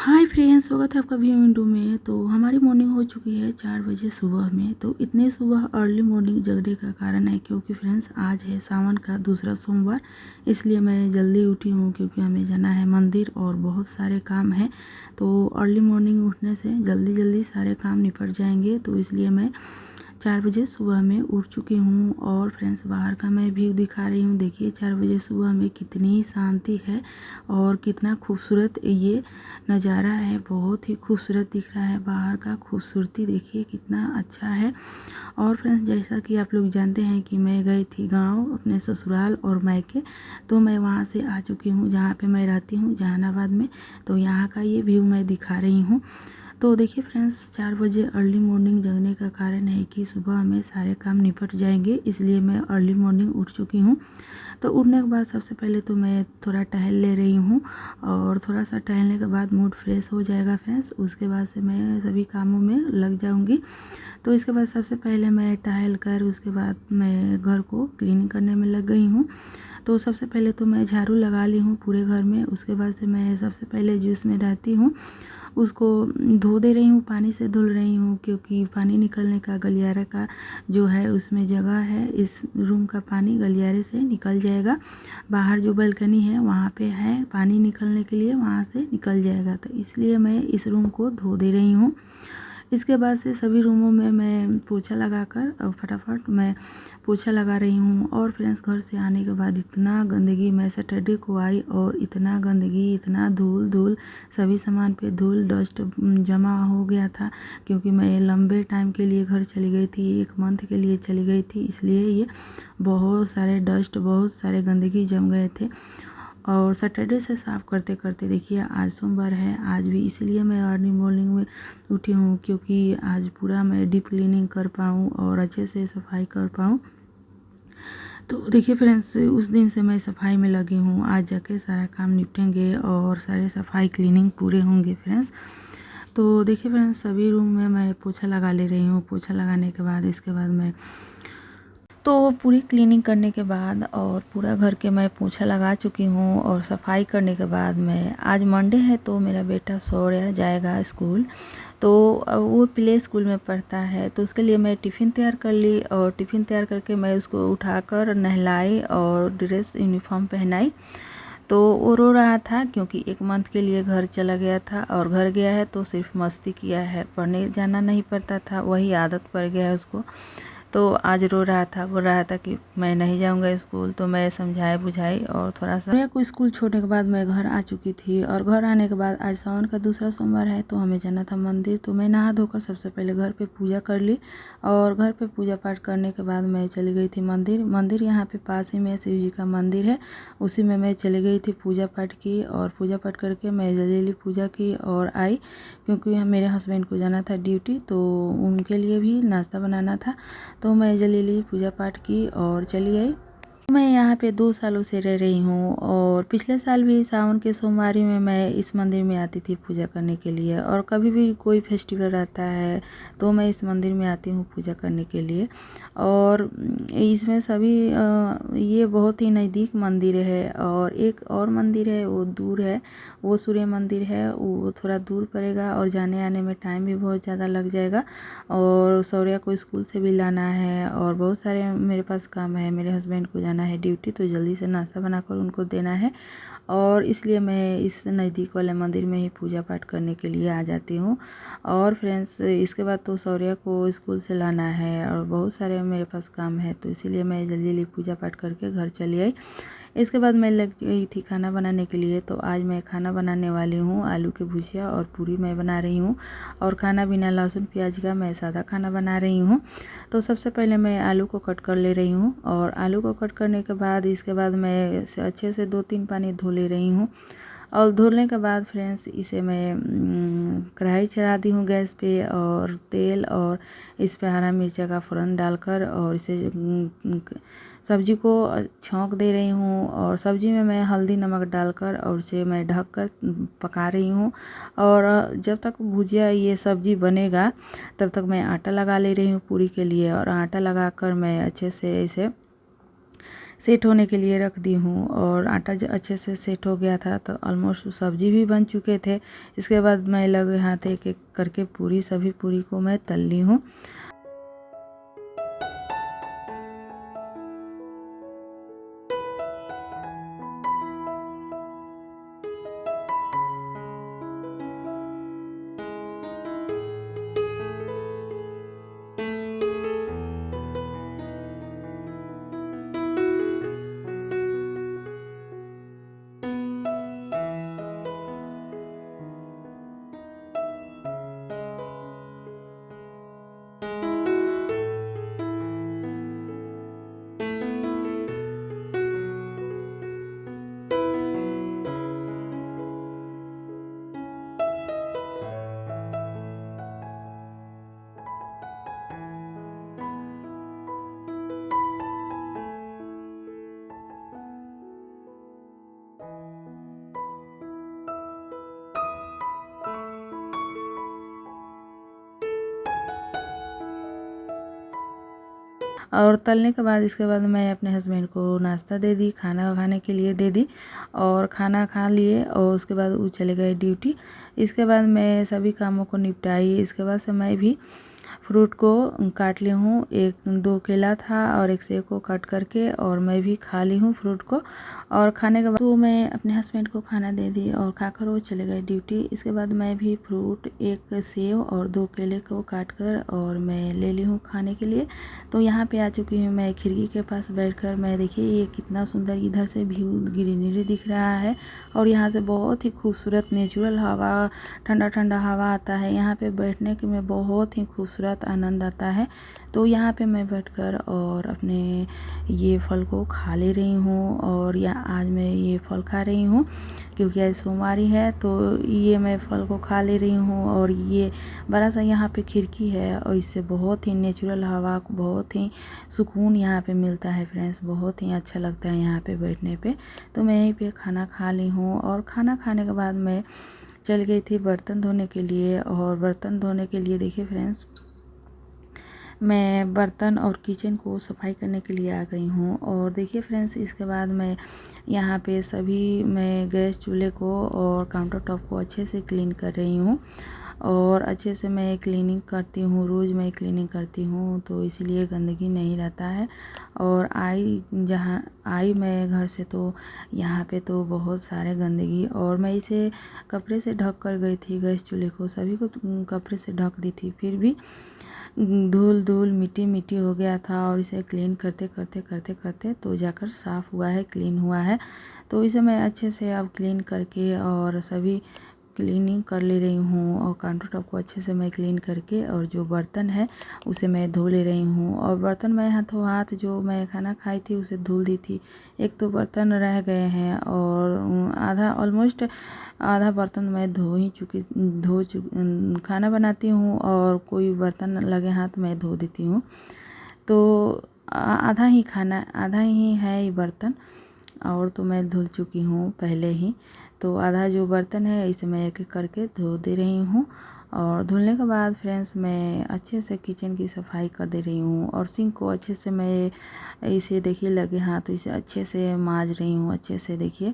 Hi friends, स्वागत है आपका भी विंडो में। तो हमारी मॉर्निंग हो चुकी है 4 बजे सुबह में। तो इतने सुबह अर्ली मॉर्निंग जगने का कारण है क्योंकि फ्रेंड्स आज है सावन का दूसरा सोमवार, इसलिए मैं जल्दी उठी हूँ क्योंकि हमें जाना है मंदिर और बहुत सारे काम हैं। तो अर्ली मॉर्निंग उठने से जल्दी जल्दी सारे काम निपट जाएंगे, तो इसलिए मैं 4 बजे सुबह में उठ चुकी हूँ। और फ्रेंड्स बाहर का मैं व्यू दिखा रही हूँ। देखिए 4 बजे सुबह में कितनी शांति है और कितना खूबसूरत ये नज़ारा है। बहुत ही खूबसूरत दिख रहा है, बाहर का खूबसूरती देखिए कितना अच्छा है। और फ्रेंड्स जैसा कि आप लोग जानते हैं कि मैं गई थी गांव अपने ससुराल और मायके, तो मैं वहां से आ चुकी हूँ जहाँ पे मैं रहती हूँ जहानाबाद में। तो यहाँ का ये व्यू मैं दिखा रही हूँ। तो देखिए फ्रेंड्स 4 बजे अर्ली मॉर्निंग जगने का कारण है कि सुबह में सारे काम निपट जाएंगे, इसलिए मैं अर्ली मॉर्निंग उठ चुकी हूँ। तो उठने के बाद सबसे पहले तो मैं थोड़ा टहल ले रही हूँ और थोड़ा सा टहलने के बाद मूड फ्रेश हो जाएगा फ्रेंड्स। उसके बाद से मैं सभी कामों में लग जाऊँगी। तो इसके बाद सबसे पहले मैं टहल कर उसके बाद मैं घर को क्लीन करने में लग गई हूँ। तो सबसे पहले तो मैं झाड़ू लगा ली हूँ पूरे घर में। उसके बाद से मैं सबसे पहले जूस में रहती हूँ उसको धो दे रही हूँ, पानी से धुल रही हूँ क्योंकि पानी निकलने का गलियारे का जो है उसमें जगह है। इस रूम का पानी गलियारे से निकल जाएगा। बाहर जो बालकनी है वहाँ पे है पानी निकलने के लिए, वहाँ से निकल जाएगा। तो इसलिए मैं इस रूम को धो दे रही हूँ। इसके बाद से सभी रूमों में मैं पोछा लगाकर फटाफट मैं पोछा लगा रही हूँ। और फ्रेंड्स घर से आने के बाद इतना गंदगी, मैं सैटरडे को आई और इतना गंदगी, इतना धूल धूल, सभी सामान पे धूल डस्ट जमा हो गया था क्योंकि मैं लंबे टाइम के लिए घर चली गई थी, 1 मंथ के लिए चली गई थी। इसलिए ये बहुत सारे डस्ट, बहुत सारे गंदगी जम गए थे। और सैटरडे से साफ़ करते करते देखिए आज सोमवार है, आज भी इसीलिए मैं अर्ली मॉर्निंग में उठी हूँ क्योंकि आज पूरा मैं डीप क्लीनिंग कर पाऊँ और अच्छे से सफाई कर पाऊँ। तो देखिए फ्रेंड्स उस दिन से मैं सफाई में लगी हूँ। आज जाके सारा काम निपटेंगे और सारे सफाई क्लीनिंग पूरे होंगे फ्रेंड्स। तो देखिए फ्रेंड्स सभी रूम में मैं पोछा लगा ले रही हूँ। पोछा लगाने के बाद इसके बाद मैं तो पूरी क्लीनिंग करने के बाद और पूरा घर के मैं पोछा लगा चुकी हूँ और सफाई करने के बाद मैं आज मंडे है तो मेरा बेटा सौर्य जाएगा स्कूल। तो वो प्ले स्कूल में पढ़ता है, तो उसके लिए मैं टिफ़िन तैयार कर ली और टिफ़िन तैयार करके मैं उसको उठाकर नहलाई और ड्रेस यूनिफॉर्म पहनाई। तो वो रो रहा था क्योंकि 1 मंथ के लिए घर चला गया था और घर गया है तो सिर्फ मस्ती किया है, पढ़ने जाना नहीं पड़ता था, वही आदत पड़ गया है उसको। तो आज रो रहा था, बोल रहा था कि मैं नहीं जाऊंगा स्कूल। तो मैं समझाई बुझाई और थोड़ा सा मेरे को स्कूल छोड़ने के बाद मैं घर आ चुकी थी। और घर आने के बाद आज सावन का दूसरा सोमवार है तो हमें जाना था मंदिर। तो मैं नहा धोकर सबसे पहले घर पे पूजा कर ली और घर पे पूजा पाठ करने के बाद मैं चली गई थी मंदिर यहाँ पे पास ही में शिव जी का मंदिर है, उसी में मैं चली गई थी, पूजा पाठ की। और पूजा पाठ करके मैं जल्दी पूजा की और आई क्योंकि मेरे हस्बैंड को जाना था ड्यूटी, तो उनके लिए भी नाश्ता बनाना था। तो मैं जल्दी पूजा पाठ की और चली आई। मैं यहाँ पे 2 सालों से रह रही हूँ और पिछले साल भी सावन के सोमवारी में मैं इस मंदिर में आती थी पूजा करने के लिए। और कभी भी कोई फेस्टिवल रहता है तो मैं इस मंदिर में आती हूँ पूजा करने के लिए। और इसमें सभी ये बहुत ही नज़दीक मंदिर है। और एक और मंदिर है वो दूर है, वो सूर्य मंदिर है, वो थोड़ा दूर पड़ेगा और जाने आने में टाइम भी बहुत ज़्यादा लग जाएगा। और सौर्या को स्कूल से भी लाना है और बहुत सारे मेरे पास काम है, मेरे हस्बैंड को जाना है ड्यूटी, तो जल्दी से नाश्ता बनाकर उनको देना है। और इसलिए मैं इस नज़दीक वाले मंदिर में ही पूजा पाठ करने के लिए आ जाती हूँ। और फ्रेंड्स इसके बाद तो सौर्या को स्कूल से लाना है और बहुत सारे मेरे पास काम है, तो इसीलिए मैं जल्दी जल्दी पूजा पाठ करके घर चली आई। इसके बाद मैं लग गई थी खाना बनाने के लिए। तो आज मैं खाना बनाने वाली हूँ आलू की भुजिया और पूरी मैं बना रही हूँ। और खाना बिना लहसुन प्याज का मैं सादा खाना बना रही हूँ। तो सबसे पहले मैं आलू को कट कर ले रही हूँ और आलू को कट करने के बाद इसके बाद मैं अच्छे से 2-3 पानी धो ले रही हूँ। और धोने के बाद फ्रेंड्स इसे मैं कढ़ाई चढ़ा दी हूँ गैस पे और तेल और इस पे हरा मिर्चा का फ़ौरन डालकर और इसे सब्जी को छौंक दे रही हूँ। और सब्जी में मैं हल्दी नमक डालकर और उसे मैं ढक कर पका रही हूँ। और जब तक भुजिया ये सब्जी बनेगा तब तक मैं आटा लगा ले रही हूँ पूरी के लिए। और आटा लगाकर मैं अच्छे से इसे सेट होने के लिए रख दी हूँ। और आटा अच्छे से सेट हो गया था तो ऑलमोस्ट सब्जी भी बन चुके थे। इसके बाद मैं लगे हाथ एक एक करके सभी पूरी को मैं तल ली हूँ। और तलने के बाद इसके बाद मैं अपने हस्बैंड को नाश्ता दे दी, खाना खाने के लिए दे दी। और खाना खा लिए और उसके बाद वो चले गए ड्यूटी। इसके बाद मैं सभी कामों को निपटाई। इसके बाद से मैं भी फ्रूट को काट ली हूँ। एक 2 केला था और एक सेब को कट करके और मैं भी खा ली हूँ फ्रूट को। और खाने के बाद तो मैं अपने हस्बैंड को खाना दे दी और खाकर वो चले गए ड्यूटी। इसके बाद मैं भी फ्रूट, एक सेब और 2 केले को काट कर और मैं ले ली हूँ खाने के लिए। तो यहाँ पे आ चुकी हूँ मैं खिड़की के पास बैठकर। मैं देखिए ये कितना सुंदर इधर से व्यू ग्रीनरी दिख रहा है और यहाँ से बहुत ही खूबसूरत नेचुरल हवा, ठंडा ठंडा हवा आता है। यहाँ पे बैठने के में बहुत ही खूबसूरत आनंद आता है। तो यहाँ पे मैं बैठकर और अपने ये फल को खा ले रही हूँ। और आज मैं ये फल खा रही हूँ क्योंकि आज सोमवारी है, तो ये मैं फल को खा ले रही हूँ। और ये बड़ा सा यहाँ पे खिड़की है और इससे बहुत ही नेचुरल हवा, बहुत ही सुकून यहाँ पे मिलता है फ्रेंड्स। बहुत ही अच्छा लगता है यहाँ पे बैठने पे। तो मैं यहीं पे खाना खा ली हूँ और खाना खाने के बाद मैं चल गई थी बर्तन धोने के लिए। और बर्तन धोने के लिए देखिए फ्रेंड्स, मैं बर्तन और किचन को सफाई करने के लिए आ गई हूँ। और देखिए फ्रेंड्स, इसके बाद मैं यहाँ पे सभी मैं गैस चूल्हे को और काउंटर टॉप को अच्छे से क्लीन कर रही हूँ। और अच्छे से मैं क्लीनिंग करती हूँ, रोज़ मैं क्लीनिंग करती हूँ, तो इसलिए गंदगी नहीं रहता है। और जहाँ आई मैं घर से, तो यहाँ पे तो बहुत सारे गंदगी, और मैं इसे कपड़े से ढक कर गई थी। गैस चूल्हे को सभी को कपड़े से ढक दी थी, फिर भी धूल धूल मिट्टी मिट्टी हो गया था। और इसे क्लीन करते करते करते करते तो जाकर साफ़ हुआ है, क्लीन हुआ है। तो इसे मैं अच्छे से अब क्लीन करके और सभी क्लीनिंग कर ले रही हूँ। और काउंटर टॉप को अच्छे से मैं क्लीन करके और जो बर्तन है उसे मैं धो ले रही हूँ। और बर्तन मैं हाथों हाथ जो मैं खाना खाई थी उसे धुल दी थी। एक तो बर्तन रह गए हैं और आधा ऑलमोस्ट आधा बर्तन मैं खाना बनाती हूँ और कोई बर्तन लगे हाथ मैं धो देती हूँ। तो आधा ही है ये बर्तन, और तो मैं धुल चुकी हूँ पहले ही। तो आधा जो बर्तन है इसे मैं एक एक करके धो दे रही हूँ। और धुलने के बाद फ्रेंड्स मैं अच्छे से किचन की सफाई कर दे रही हूँ। और सिंक को अच्छे से मैं इसे देखिए लगे हाथ, तो इसे अच्छे से मांज रही हूँ, अच्छे से देखिए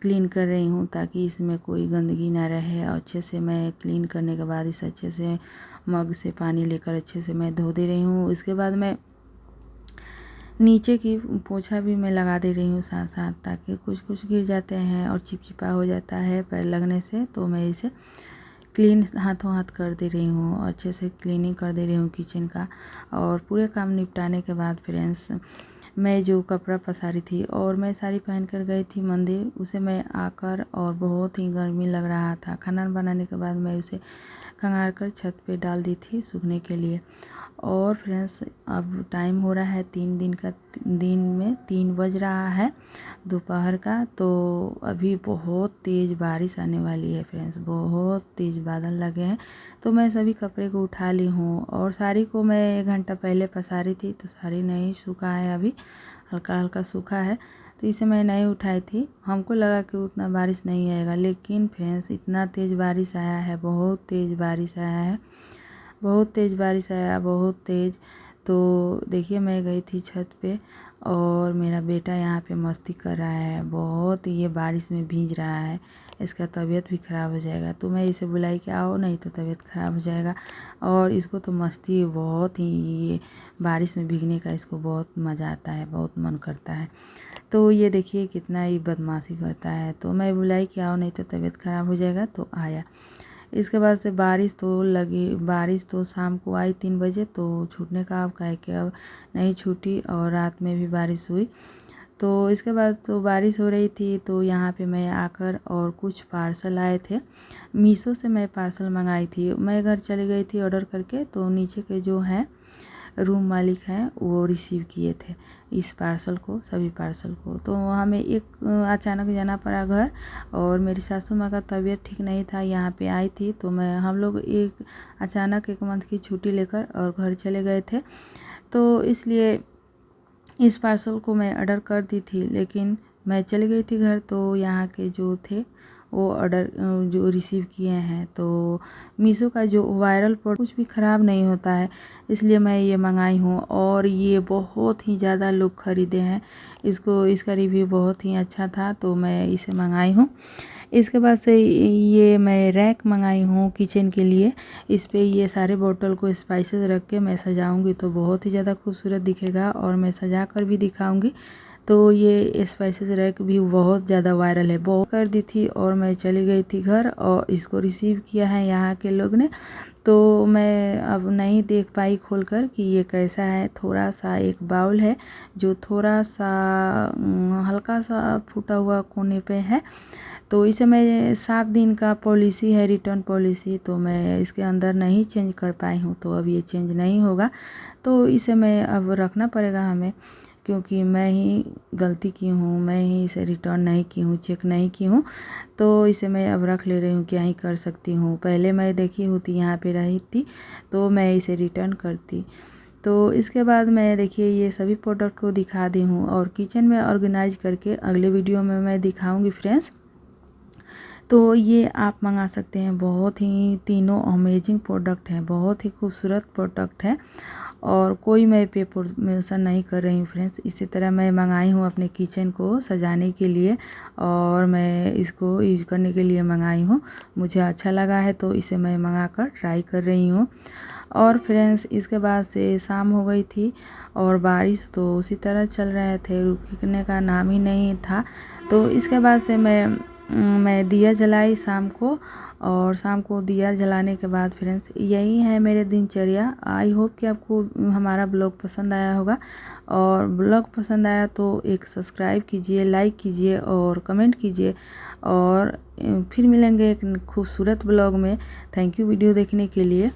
क्लीन कर रही हूँ ताकि इसमें कोई गंदगी ना रहे। और अच्छे से मैं क्लीन करने के बाद इसे अच्छे से मग से पानी लेकर अच्छे से मैं धो दे रही हूँ। इसके बाद मैं नीचे की पोछा भी मैं लगा दे रही हूँ साथ साथ, ताकि कुछ कुछ गिर जाते हैं और चिपचिपा हो जाता है पैर लगने से। तो मैं इसे क्लीन हाथों हाथ कर दे रही हूँ, अच्छे से क्लीनिंग कर दे रही हूँ किचन का। और पूरे काम निपटाने के बाद फ्रेंड्स मैं जो कपड़ा पसारी थी और मैं साड़ी पहन कर गई थी मंदिर, उसे मैं आकर, और बहुत ही गर्मी लग रहा था, खाना बनाने के बाद मैं उसे खंगार कर छत पे डाल दी थी सूखने के लिए। और फ्रेंड्स अब टाइम हो रहा है दिन में 3 बज रहा है दोपहर का। तो अभी बहुत तेज़ बारिश आने वाली है फ्रेंड्स, बहुत तेज़ बादल लगे हैं। तो मैं सभी कपड़े को उठा ली हूँ। और साड़ी को मैं 1 घंटा पहले पसारी थी, तो साड़ी नहीं सूखा है, अभी हल्का हल्का सूखा है, तो इसे मैं नहीं उठाई थी। हमको लगा कि उतना बारिश नहीं आएगा, लेकिन फ्रेंड्स इतना तेज़ बारिश आया है, बहुत तेज़ बारिश आया है, बहुत तेज़ बारिश आया, बहुत तेज़। तो देखिए मैं गई थी छत पे और मेरा बेटा यहाँ पे मस्ती कर रहा है बहुत, ये बारिश में भीग रहा है, इसका तबीयत भी ख़राब हो जाएगा। तो मैं इसे बुलाई कि आओ, नहीं तो तबीयत ख़राब हो जाएगा। और इसको तो मस्ती बहुत ही, ये बारिश में भीगने का इसको बहुत मज़ा आता है, बहुत मन करता है। तो ये देखिए कितना ही बदमाशी करता है। तो मैं बुलाई कि आओ, नहीं तो तबीयत ख़राब हो जाएगा, तो आया। इसके बाद से बारिश तो लगी, बारिश तो शाम को आई 3 बजे, तो छूटने का अब कहे कि अब नहीं छूटी, और रात में भी बारिश हुई। तो इसके बाद तो बारिश हो रही थी, तो यहाँ पे मैं आकर और कुछ पार्सल आए थे, मीशो से मैं पार्सल मंगाई थी। मैं घर चली गई थी ऑर्डर करके, तो नीचे के जो हैं रूम मालिक हैं वो रिसीव किए थे इस पार्सल को, सभी पार्सल को। तो हमें एक अचानक जाना पड़ा घर, और मेरी सासू माँ का तबीयत ठीक नहीं था, यहाँ पे आई थी। तो हम लोग एक अचानक 1 मंथ की छुट्टी लेकर और घर चले गए थे। तो इसलिए इस पार्सल को मैं ऑर्डर कर दी थी, लेकिन मैं चली गई थी घर, तो यहाँ के जो थे वो ऑर्डर जो रिसीव किए हैं। तो मीशो का जो वायरल प्रोडक्ट कुछ भी ख़राब नहीं होता है, इसलिए मैं ये मंगाई हूँ। और ये बहुत ही ज़्यादा लोग ख़रीदे हैं इसको, इसका रिव्यू बहुत ही अच्छा था, तो मैं इसे मंगाई हूँ। इसके बाद से ये मैं रैक मंगाई हूँ किचन के लिए। इस पे ये सारे बोतल को स्पाइसेस रख के मैं सजाऊंगी तो बहुत ही ज़्यादा खूबसूरत दिखेगा, और मैं सजा कर भी दिखाऊंगी। तो ये स्पाइसेस रैक भी बहुत ज़्यादा वायरल है, बहुत कर दी थी। और मैं चली गई थी घर, और इसको रिसीव किया है यहाँ के लोग ने। तो मैं अब नहीं देख पाई खोलकर कि ये कैसा है। थोड़ा सा एक बाउल है जो थोड़ा सा हल्का सा फूटा हुआ कोने पे है। तो इसे मैं 7 दिन का पॉलिसी है, रिटर्न पॉलिसी, तो मैं इसके अंदर नहीं चेंज कर पाई हूँ, तो अब ये चेंज नहीं होगा। तो इसे मैं अब रखना पड़ेगा हमें, क्योंकि मैं ही गलती की हूँ, मैं ही इसे रिटर्न नहीं की हूँ, चेक नहीं की हूँ। तो इसे मैं अब रख ले रही हूँ, क्या ही कर सकती हूँ। पहले मैं देखी होती यहाँ पे रही थी तो मैं इसे रिटर्न करती। तो इसके बाद मैं देखिए ये सभी प्रोडक्ट को दिखा दी हूँ, और किचन में ऑर्गेनाइज करके अगले वीडियो में मैं दिखाऊँगी फ्रेंड्स। तो ये आप मंगा सकते हैं, बहुत ही तीनों अमेजिंग प्रोडक्ट हैं, बहुत ही खूबसूरत प्रोडक्ट है, और कोई मैं पे प्रमोशन नहीं कर रही हूँ फ्रेंड्स। इसी तरह मैं मंगाई हूँ अपने किचन को सजाने के लिए, और मैं इसको यूज करने के लिए मंगाई हूँ। मुझे अच्छा लगा है तो इसे मैं मंगा कर ट्राई कर रही हूँ। और फ्रेंड्स इसके बाद से शाम हो गई थी, और बारिश तो उसी तरह चल रहे थे, रुकने का नाम ही नहीं था। तो इसके बाद से मैं दिया जलाई शाम को, और शाम को दिया जलाने के बाद फ्रेंड्स यही है मेरे दिनचर्या। आई होप कि आपको हमारा ब्लॉग पसंद आया होगा, और ब्लॉग पसंद आया तो एक सब्सक्राइब कीजिए, लाइक कीजिए और कमेंट कीजिए। और फिर मिलेंगे एक खूबसूरत ब्लॉग में। थैंक यू वीडियो देखने के लिए।